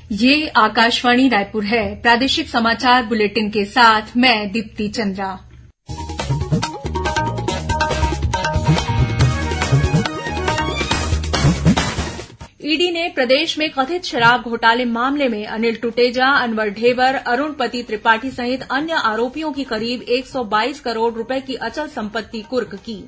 ये आकाशवाणी रायपुर है। प्रादेशिक समाचार बुलेटिन के साथ मैं दीप्ति चंद्रा। ईडी ने प्रदेश में कथित शराब घोटाले मामले में अनिल टुटेजा, अनवर ढेबर, अरुण पति त्रिपाठी सहित अन्य आरोपियों की करीब 122 करोड़ रुपए की अचल संपत्ति कुर्क की।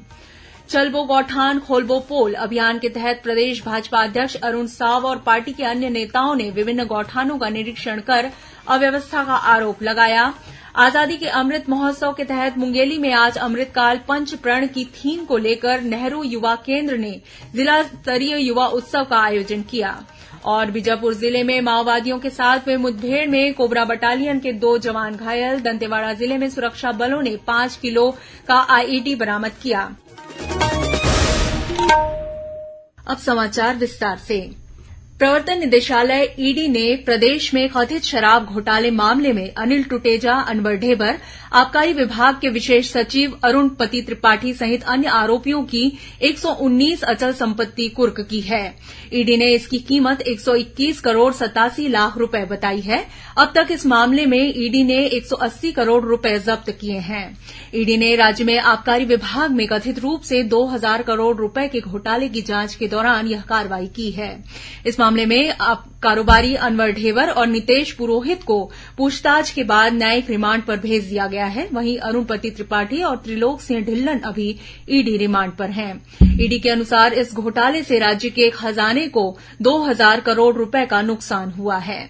चलबो गौठान खोलबो पोल अभियान के तहत प्रदेश भाजपा अध्यक्ष अरुण साव और पार्टी के अन्य नेताओं ने विभिन्न गौठानों का निरीक्षण कर अव्यवस्था का आरोप लगाया। आजादी के अमृत महोत्सव के तहत मुंगेली में आज अमृतकाल पंच प्रण की थीम को लेकर नेहरू युवा केंद्र ने जिला स्तरीय युवा उत्सव का आयोजन किया। और बीजापुर जिले में माओवादियों के साथ हुए मुठभेड़ में कोबरा बटालियन के 2 जवान घायल। दंतेवाड़ा जिले में सुरक्षा बलों ने 5 किलो का आईईडी बरामद किया। अब समाचार विस्तार से। प्रवर्तन निदेशालय ईडी ने प्रदेश में कथित शराब घोटाले मामले में अनिल टुटेजा, अनवर ढेबर, आबकारी विभाग के विशेष सचिव अरुण पति त्रिपाठी सहित अन्य आरोपियों की 119 अचल संपत्ति कुर्क की है। ईडी ने इसकी कीमत 121 करोड़ 87 लाख रुपए बताई है। अब तक इस मामले में ईडी ने 180 करोड़ रुपए जब्त किए हैं। ईडी ने राज्य में आबकारी विभाग में कथित रूप से 2000 करोड़ रुपए के घोटाले की जांच के दौरान यह कार्रवाई की है। इस मामले में कारोबारी अनवर ढेबर और नितेश पुरोहित को पूछताछ के बाद न्यायिक रिमांड पर भेज दिया गया है। वहीं अरुण पति त्रिपाठी और त्रिलोक सिंह ढिल्लन अभी ईडी रिमांड पर हैं। ईडी के अनुसार इस घोटाले से राज्य के खजाने को 2000 करोड़ रुपए का नुकसान हुआ है।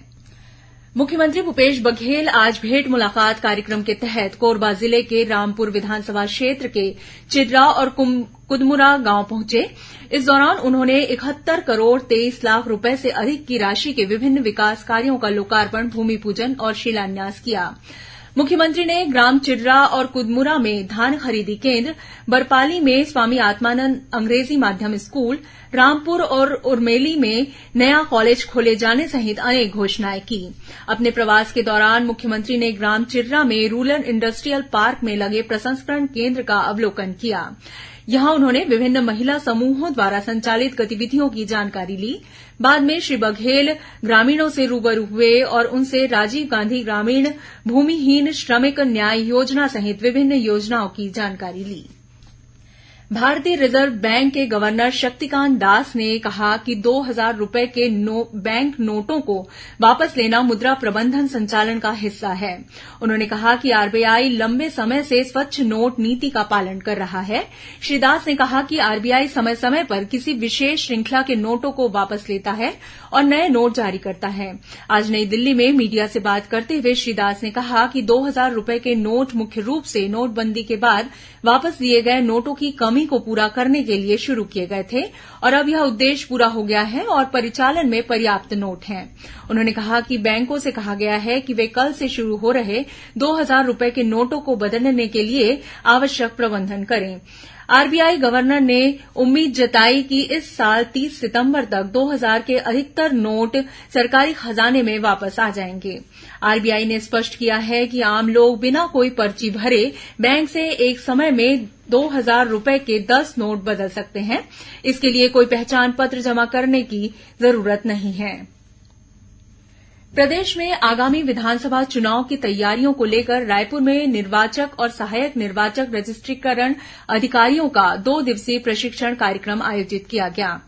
मुख्यमंत्री भूपेश बघेल आज भेंट मुलाकात कार्यक्रम के तहत कोरबा जिले के रामपुर विधानसभा क्षेत्र के चिर्रा और कुदमुरा गांव पहुंचे। इस दौरान उन्होंने 71 करोड़ 23 लाख रुपए से अधिक की राशि के विभिन्न विकास कार्यों का लोकार्पण, भूमि पूजन और शिलान्यास किया। मुख्यमंत्री ने ग्राम चिर्रा और कुदमुरा में धान खरीदी केन्द्र, बरपाली में स्वामी आत्मानंद अंग्रेजी माध्यम स्कूल, रामपुर और उर्मेली में नया कॉलेज खोले जाने सहित अनेक घोषणाएं की। अपने प्रवास के दौरान मुख्यमंत्री ने ग्राम चिर्रा में रूरल इंडस्ट्रियल पार्क में लगे प्रसंस्करण केन्द्र का अवलोकन किया। यहां उन्होंने विभिन्न महिला समूहों द्वारा संचालित गतिविधियों की जानकारी ली। बाद में श्री बघेल ग्रामीणों से रूबरू हुए और उनसे राजीव गांधी ग्रामीण भूमिहीन श्रमिक न्याय योजना सहित विभिन्न योजनाओं की जानकारी ली। भारतीय रिजर्व बैंक के गवर्नर शक्तिकांत दास ने कहा कि 2000 रुपए के बैंक नोटों को वापस लेना मुद्रा प्रबंधन संचालन का हिस्सा है। उन्होंने कहा कि आरबीआई लंबे समय से स्वच्छ नोट नीति का पालन कर रहा है। श्री दास ने कहा कि आरबीआई समय समय पर किसी विशेष श्रृंखला के नोटों को वापस लेता है और नए नोट जारी करता है। आज नई दिल्ली में मीडिया से बात करते हुए श्री दास ने कहा कि 2000 रुपए के नोट मुख्य रूप से नोटबंदी के बाद वापस लिए गए नोटों की कमी को पूरा करने के लिए शुरू किए गए थे और अब यह उद्देश्य पूरा हो गया है और परिचालन में पर्याप्त नोट हैं। उन्होंने कहा कि बैंकों से कहा गया है कि वे कल से शुरू हो रहे 2000 रुपए के नोटों को बदलने के लिए आवश्यक प्रबंधन करें। आरबीआई गवर्नर ने उम्मीद जताई कि इस साल 30 सितंबर तक 2000 के अधिकतर नोट सरकारी खजाने में वापस आ जाएंगे। आरबीआई ने स्पष्ट किया है कि आम लोग बिना कोई पर्ची भरे बैंक से एक समय में 2000 रुपए के 10 नोट बदल सकते हैं। इसके लिए कोई पहचान पत्र जमा करने की जरूरत नहीं है। प्रदेश में आगामी विधानसभा चुनाव की तैयारियों को लेकर रायपुर में निर्वाचक और सहायक निर्वाचक रजिस्ट्रीकरण अधिकारियों का 2 दिवसीय प्रशिक्षण कार्यक्रम आयोजित किया गया।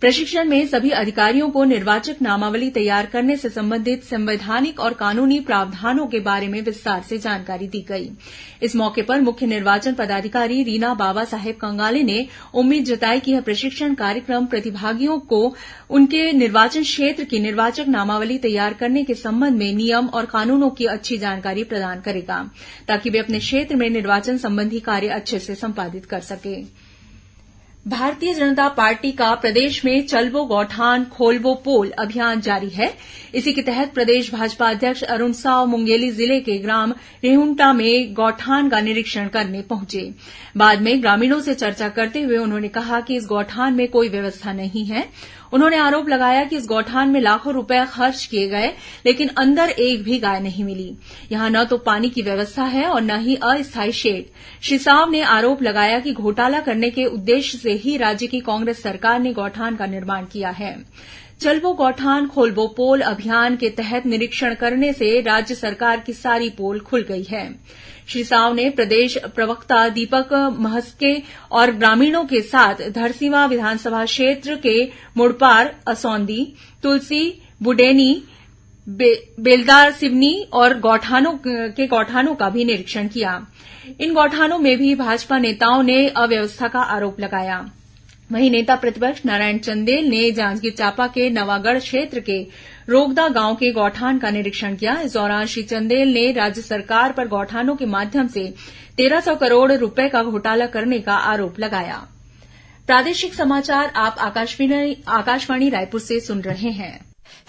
प्रशिक्षण में सभी अधिकारियों को निर्वाचक नामावली तैयार करने से संबंधित संवैधानिक और कानूनी प्रावधानों के बारे में विस्तार से जानकारी दी गई। इस मौके पर मुख्य निर्वाचन पदाधिकारी रीना बाबा साहेब कंगाले ने उम्मीद जताई कि यह प्रशिक्षण कार्यक्रम प्रतिभागियों को उनके निर्वाचन क्षेत्र की निर्वाचक नामावली तैयार करने के संबंध में नियम और कानूनों की अच्छी जानकारी प्रदान करेगा, ताकि वे अपने क्षेत्र में निर्वाचन संबंधी कार्य अच्छे से संपादित कर सकें। भारतीय जनता पार्टी का प्रदेश में चलबो गौठान खोलबो पोल अभियान जारी है। इसी के तहत प्रदेश भाजपा अध्यक्ष अरुण साव मुंगेली जिले के ग्राम रेहुंटा में गौठान का निरीक्षण करने पहुंचे। बाद में ग्रामीणों से चर्चा करते हुए उन्होंने कहा कि इस गौठान में कोई व्यवस्था नहीं है। उन्होंने आरोप लगाया कि इस गौठान में लाखों रुपए खर्च किए गए, लेकिन अंदर एक भी गाय नहीं मिली। यहां न तो पानी की व्यवस्था है और न ही अस्थायी शेड। श्री साव ने आरोप लगाया कि घोटाला करने के उद्देश्य से ही राज्य की कांग्रेस सरकार ने गौठान का निर्माण किया है। चलबो गौठान खोलबो पोल अभियान के तहत निरीक्षण करने से राज्य सरकार की सारी पोल खुल गई है। श्री साव ने प्रदेश प्रवक्ता दीपक महस्के और ग्रामीणों के साथ धरसींवा विधानसभा क्षेत्र के मुड़पार, असौंदी, तुलसी, बुडेनी, बेलदार सिवनी और गौठानों का भी निरीक्षण किया। इन गौठानों में भी भाजपा नेताओं ने अव्यवस्था का आरोप लगाया। वहीं नेता प्रतिपक्ष नारायण चंदेल ने जांजगीर चांपा के नवागढ़ क्षेत्र के रोगदा गांव के गौठान का निरीक्षण किया। इस दौरान श्री चंदेल ने राज्य सरकार पर गौठानों के माध्यम से 1300 करोड़ रुपए का घोटाला करने का आरोप लगाया। प्रादेशिक समाचार आप आकाशवाणी रायपुर से सुन रहे हैं।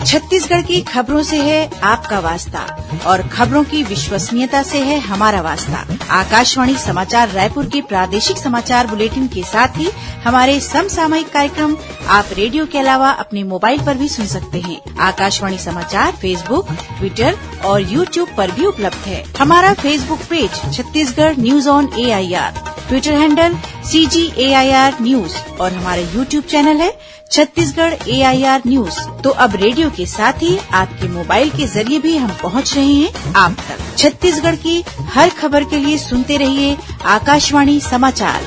छत्तीसगढ़ की खबरों से है आपका वास्ता और खबरों की विश्वसनीयता से है हमारा वास्ता। आकाशवाणी समाचार रायपुर के प्रादेशिक समाचार बुलेटिन के साथ ही हमारे समसामयिक कार्यक्रम आप रेडियो के अलावा अपने मोबाइल पर भी सुन सकते हैं। आकाशवाणी समाचार फेसबुक, ट्विटर और यूट्यूब पर भी उपलब्ध है। हमारा Facebook page Chhattisgarh news on AIR, Twitter handle CGAIR news और हमारा यूट्यूब चैनल है छत्तीसगढ़ AIR न्यूज। तो अब रेडियो के साथ ही आपके मोबाइल के जरिए भी हम पहुंच रहे हैं आप तक। छत्तीसगढ़ की हर खबर के लिए सुनते रहिए आकाशवाणी समाचार।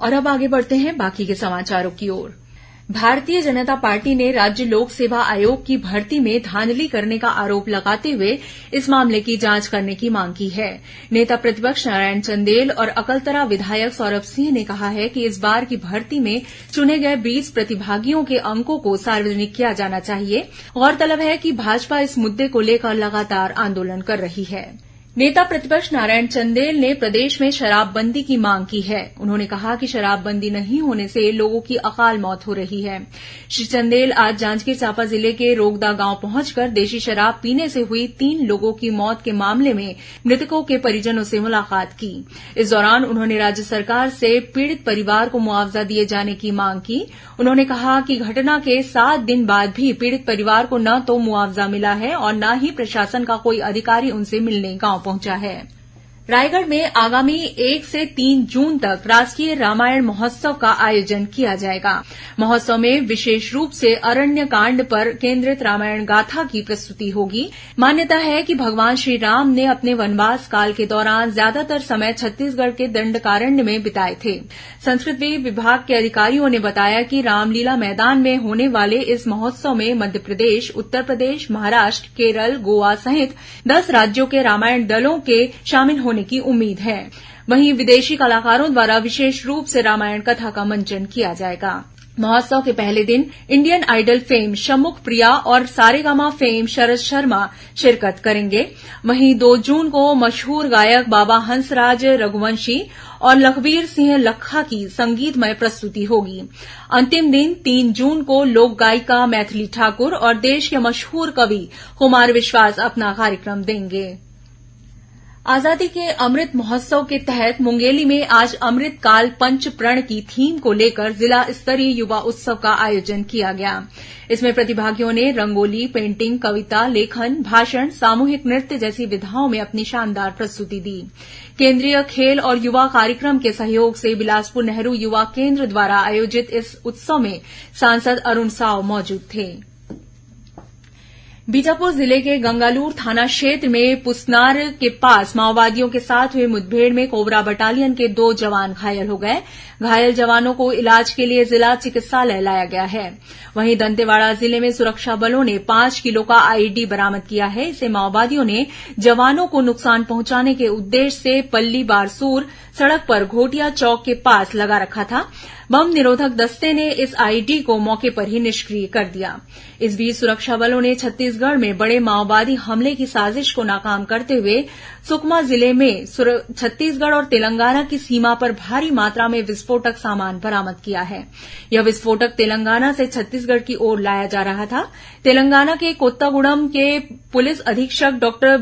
और अब आगे बढ़ते हैं बाकी के समाचारों की ओर। भारतीय जनता पार्टी ने राज्य लोक सेवा आयोग की भर्ती में धांधली करने का आरोप लगाते हुए इस मामले की जांच करने की मांग की है। नेता प्रतिपक्ष नारायण चंदेल और अकलतरा विधायक सौरभ सिंह ने कहा है कि इस बार की भर्ती में चुने गए 20 प्रतिभागियों के अंकों को सार्वजनिक किया जाना चाहिए। गौरतलब है कि भाजपा इस मुद्दे को लेकर लगातार आंदोलन कर रही है। नेता प्रतिपक्ष नारायण चंदेल ने प्रदेश में शराबबंदी की मांग की है। उन्होंने कहा कि शराबबंदी नहीं होने से लोगों की अकाल मौत हो रही है। श्री चंदेल आज जांजगीर चांपा जिले के रोगदा गांव पहुंचकर देशी शराब पीने से हुई 3 लोगों की मौत के मामले में मृतकों के परिजनों से मुलाकात की। इस दौरान उन्होंने राज्य सरकार से पीड़ित परिवार को मुआवजा दिए जाने की मांग की। उन्होंने कहा कि घटना के 7 दिन बाद भी पीड़ित परिवार को न तो मुआवजा मिला है और न ही प्रशासन का कोई अधिकारी उनसे मिलने गांव पहुंचा है। रायगढ़ में आगामी 1 से 3 जून तक राष्ट्रीय रामायण महोत्सव का आयोजन किया जाएगा। महोत्सव में विशेष रूप से अरण्य कांड पर केंद्रित रामायण गाथा की प्रस्तुति होगी। मान्यता है कि भगवान श्री राम ने अपने वनवास काल के दौरान ज्यादातर समय छत्तीसगढ़ के दंडकारण्य में बिताए थे। संस्कृति विभाग के अधिकारियों ने बताया कि रामलीला मैदान में होने वाले इस महोत्सव में मध्यप्रदेश, उत्तर प्रदेश, महाराष्ट्र, केरल, गोवा सहित 10 राज्यों के रामायण दलों के शामिल होने की उम्मीद है। वहीं विदेशी कलाकारों द्वारा विशेष रूप से रामायण कथा का मंचन किया जाएगा। महोत्सव के पहले दिन इंडियन आइडल फेम शम्मुख प्रिया और सारेगामा फेम शरद शर्मा शिरकत करेंगे। वहीं 2 जून को मशहूर गायक बाबा हंसराज रघुवंशी और लखबीर सिंह लखा की संगीतमय प्रस्तुति होगी। अंतिम दिन 3 जून को लोक गायिका मैथिली ठाकुर और देश के मशहूर कवि कुमार विश्वास अपना कार्यक्रम देंगे। आजादी के अमृत महोत्सव के तहत मुंगेली में आज अमृत काल पंच प्रण की थीम को लेकर जिला स्तरीय युवा उत्सव का आयोजन किया गया। इसमें प्रतिभागियों ने रंगोली, पेंटिंग, कविता, लेखन, भाषण, सामूहिक नृत्य जैसी विधाओं में अपनी शानदार प्रस्तुति दी। केंद्रीय खेल और युवा कार्यक्रम के सहयोग से बिलासपुर नेहरू युवा केंद्र द्वारा आयोजित इस उत्सव में सांसद अरुण साव मौजूद थे। बीजापुर जिले के गंगालूर थाना क्षेत्र में पुसनार के पास माओवादियों के साथ हुई मुठभेड़ में कोबरा बटालियन के 2 जवान घायल हो गए। घायल जवानों को इलाज के लिए जिला चिकित्सालय लाया गया है। वहीं दंतेवाड़ा जिले में सुरक्षा बलों ने 5 किलो का आईईडी बरामद किया है। इसे माओवादियों ने जवानों को नुकसान पहुंचाने के उद्देश्य से पल्ली बारसूर सड़क पर घोटिया चौक के पास लगा रखा था। बम निरोधक दस्ते ने इस आईईडी को मौके पर ही निष्क्रिय कर दिया। इस बीच सुरक्षा बलों ने छत्तीसगढ़ में बड़े माओवादी हमले की साजिश को नाकाम करते हुए सुकमा जिले में छत्तीसगढ़ और तेलंगाना की सीमा पर भारी मात्रा में विस्फोटक सामान बरामद किया है। यह विस्फोटक तेलंगाना से छत्तीसगढ़ की ओर लाया जा रहा था। तेलंगाना के कोत्तागुड़म के पुलिस अधीक्षक डॉक्टर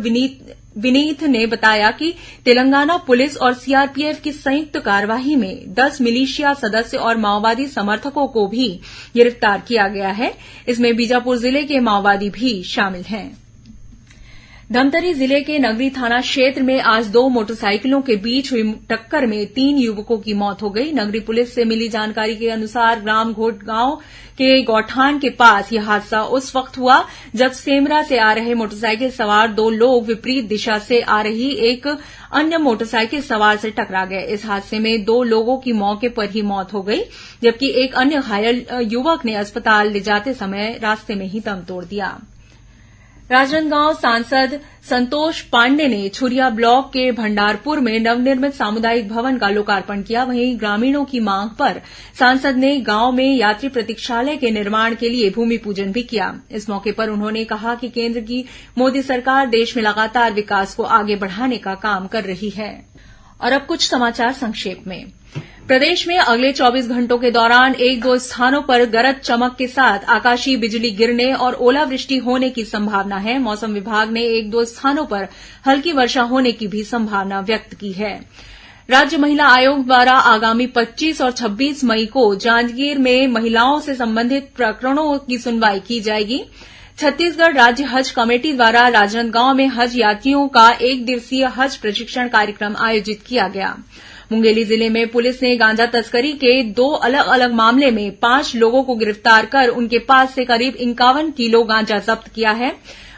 विनीत ने बताया कि तेलंगाना पुलिस और सीआरपीएफ की संयुक्त कार्यवाही में 10 मिलिशिया सदस्य और माओवादी समर्थकों को भी गिरफ्तार किया गया है। इसमें बीजापुर जिले के माओवादी भी शामिल हैं। धमतरी जिले के नगरी थाना क्षेत्र में आज दो मोटरसाइकिलों के बीच हुई टक्कर में 3 युवकों की मौत हो गई। नगरी पुलिस से मिली जानकारी के अनुसार ग्राम घोट गांव के गौठान के पास यह हादसा उस वक्त हुआ जब सेमरा से आ रहे मोटरसाइकिल सवार 2 लोग विपरीत दिशा से आ रही एक अन्य मोटरसाइकिल सवार से टकरा गए। इस हादसे में 2 लोगों की मौके पर ही मौत हो गई, जबकि एक अन्य घायल युवक ने अस्पताल ले जाते समय रास्ते में ही दम तोड़ दिया। राजनांदगांव सांसद संतोष पांडे ने छुरिया ब्लॉक के भंडारपुर में नवनिर्मित सामुदायिक भवन का लोकार्पण किया। वहीं ग्रामीणों की मांग पर सांसद ने गांव में यात्री प्रतीक्षालय के निर्माण के लिए भूमि पूजन भी किया। इस मौके पर उन्होंने कहा कि केंद्र की मोदी सरकार देश में लगातार विकास को आगे बढ़ाने का काम कर रही है। और अब कुछ समाचार संक्षेप में। प्रदेश में अगले 24 घंटों के दौरान 1-2 स्थानों पर गरज चमक के साथ आकाशीय बिजली गिरने और ओलावृष्टि होने की संभावना है। मौसम विभाग ने 1-2 स्थानों पर हल्की वर्षा होने की भी संभावना व्यक्त की है। राज्य महिला आयोग द्वारा आगामी 25 और 26 मई को जांजगीर में महिलाओं से संबंधित प्रकरणों की सुनवाई की जाएगी। छत्तीसगढ़ राज्य हज कमेटी द्वारा राजनांदगांव में हज यात्रियों का 1 दिवसीय हज प्रशिक्षण कार्यक्रम आयोजित किया गया। मुंगेली जिले में पुलिस ने गांजा तस्करी के 2 अलग अलग मामले में 5 लोगों को गिरफ्तार कर उनके पास से करीब 51 किलो गांजा जब्त किया है।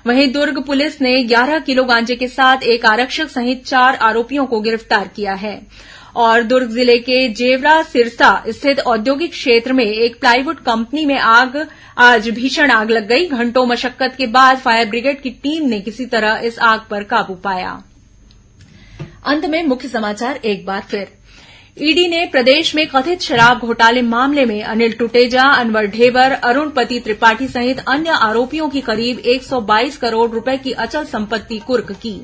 वहीं दुर्ग पुलिस ने 11 किलो गांजे के साथ एक आरक्षक सहित 4 आरोपियों को गिरफ्तार किया है। और दुर्ग जिले के जेवरा सिरसा स्थित औद्योगिक क्षेत्र में एक प्लाईवुड कंपनी में आज भीषण आग लग गई। घंटों मशक्कत के बाद फायर ब्रिगेड की टीम ने किसी तरह इस आग पर काबू पाया। अंत में मुख्य समाचार एक बार फिर। ईडी ने प्रदेश में कथित शराब घोटाले मामले में अनिल टुटेजा, अनवर ढेबर, अरुण पति त्रिपाठी सहित अन्य आरोपियों की करीब 122 करोड़ रुपए की अचल संपत्ति कुर्क की।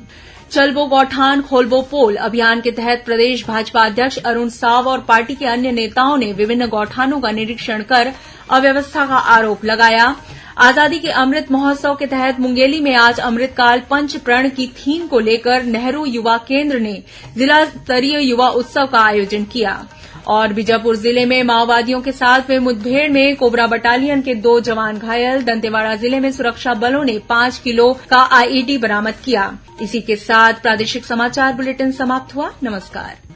चलबो गौठान खोलबो पोल अभियान के तहत प्रदेश भाजपा अध्यक्ष अरुण साव और पार्टी के अन्य नेताओं ने विभिन्न गौठानों का निरीक्षण कर अव्यवस्था का आरोप लगाया। आजादी के अमृत महोत्सव के तहत मुंगेली में आज अमृतकाल पंच प्रण की थीम को लेकर नेहरू युवा केंद्र ने जिला स्तरीय युवा उत्सव का आयोजन किया। और बीजापुर जिले में माओवादियों के साथ हुए मुठभेड़ में कोबरा बटालियन के 2 जवान घायल। दंतेवाड़ा जिले में सुरक्षा बलों ने 5 किलो का आईईडी बरामद किया। इसी के साथ प्रादेशिक समाचार बुलेटिन समाप्त हुआ। नमस्कार।